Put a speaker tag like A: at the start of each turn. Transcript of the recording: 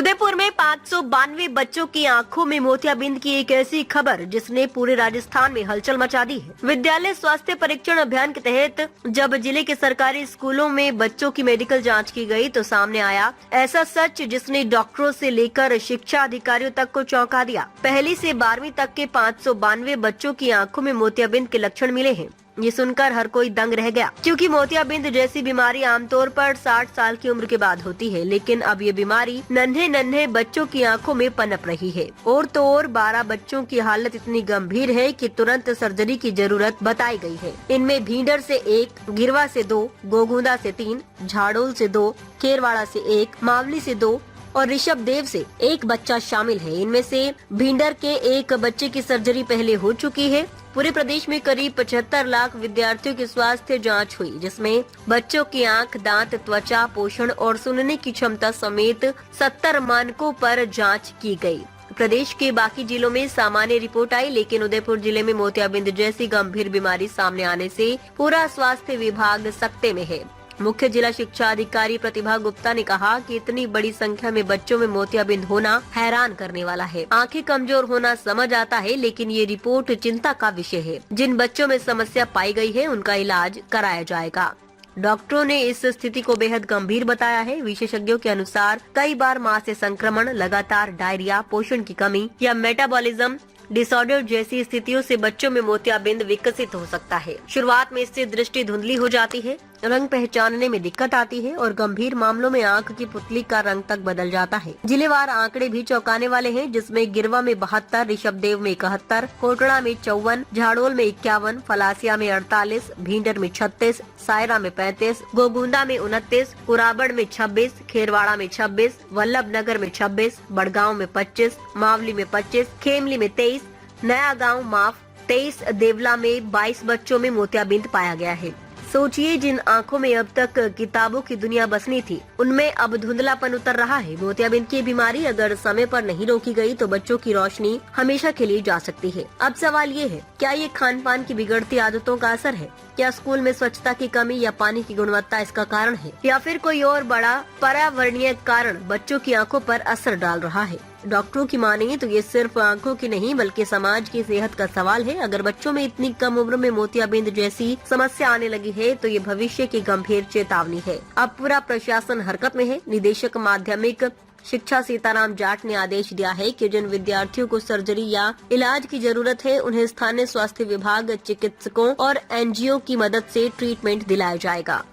A: उदयपुर में 592 बच्चों की आंखों में मोतियाबिंद की एक ऐसी खबर जिसने पूरे राजस्थान में हलचल मचा दी है। विद्यालय स्वास्थ्य परीक्षण अभियान के तहत जब जिले के सरकारी स्कूलों में बच्चों की मेडिकल जांच की गई तो सामने आया ऐसा सच जिसने डॉक्टरों से लेकर शिक्षा अधिकारियों तक को चौंका दिया। पहली से 12वीं तक के 592 बच्चों की आंखों में मोतियाबिंद के लक्षण मिले हैं। ये सुनकर हर कोई दंग रह गया, क्योंकि मोतियाबिंद जैसी बीमारी आमतौर पर 60 साल की उम्र के बाद होती है, लेकिन अब ये बीमारी नन्हे बच्चों की आंखों में पनप रही है। और तो और 12 बच्चों की हालत इतनी गंभीर है कि तुरंत सर्जरी की जरूरत बताई गई है। इनमें भींडर से 1, गिरवा से 2, गोगुंदा से 3, झाड़ोल से 2, खेरवाड़ा से 1, मावली से 2 और ऋषभ देव से 1 बच्चा शामिल है। इनमें से भींडर के 1 बच्चे की सर्जरी पहले हो चुकी है। पूरे प्रदेश में करीब 75 लाख विद्यार्थियों की स्वास्थ्य जांच हुई, जिसमें बच्चों की आंख, दांत, त्वचा, पोषण और सुनने की क्षमता समेत 70 मानकों पर जांच की गई। प्रदेश के बाकी जिलों में सामान्य रिपोर्ट आई, लेकिन उदयपुर जिले में मोतियाबिंद जैसी गंभीर बीमारी सामने आने से पूरा स्वास्थ्य विभाग सकते में है। मुख्य जिला शिक्षा अधिकारी प्रतिभा गुप्ता ने कहा कि इतनी बड़ी संख्या में बच्चों में मोतियाबिंद होना हैरान करने वाला है। आंखें कमजोर होना समझ आता है, लेकिन ये रिपोर्ट चिंता का विषय है। जिन बच्चों में समस्या पाई गई है उनका इलाज कराया जाएगा। डॉक्टरों ने इस स्थिति को बेहद गंभीर बताया है। विशेषज्ञों के अनुसार कई बार मां से संक्रमण, लगातार डायरिया, पोषण की कमी या मेटाबॉलिज्म डिसऑर्डर जैसी स्थितियों से बच्चों में मोतियाबिंद विकसित हो सकता है। शुरुआत में इससे दृष्टि धुंधली हो जाती है, रंग पहचानने में दिक्कत आती है और गंभीर मामलों में आंख की पुतली का रंग तक बदल जाता है। जिलेवार आंकड़े भी चौंकाने वाले हैं, जिसमें गिरवा में 72, ऋषभदेव में 71, कोटड़ा में 54, झाड़ोल में 51, फलासिया में 48, भींडर में 36, सायरा में 35, गोगुंदा में 29, कुराबड़ में 26, खेरवाड़ा में 26, वल्लभनगर में 26, बड़गांव में 25, मावली में 25, खेमली में 23, नया गांव माफ 23, देवला में 22 बच्चों में मोतियाबिंद पाया गया है। सोचिए, जिन आंखों में अब तक किताबों की दुनिया बसनी थी, उनमें अब धुंधलापन उतर रहा है। मोतियाबिंद की बीमारी अगर समय पर नहीं रोकी गई तो बच्चों की रोशनी हमेशा के लिए जा सकती है। अब सवाल ये है, क्या ये खान पान की बिगड़ती आदतों का असर है? क्या स्कूल में स्वच्छता की कमी या पानी की गुणवत्ता इसका कारण है, या फिर कोई और बड़ा पर्यावरणीय कारण बच्चों की आंखों पर असर डाल रहा है? डॉक्टरों की माने तो ये सिर्फ आंखों की नहीं बल्कि समाज की सेहत का सवाल है। अगर बच्चों में इतनी कम उम्र में मोतियाबिंद जैसी समस्या आने लगी है तो ये भविष्य की गंभीर चेतावनी है। अब पूरा प्रशासन हरकत में है। निदेशक माध्यमिक शिक्षा सीताराम जाट ने आदेश दिया है कि जिन विद्यार्थियों को सर्जरी या इलाज की जरूरत है उन्हें स्थानीय स्वास्थ्य विभाग, चिकित्सकों और NGO की मदद से ट्रीटमेंट दिलाया जाएगा।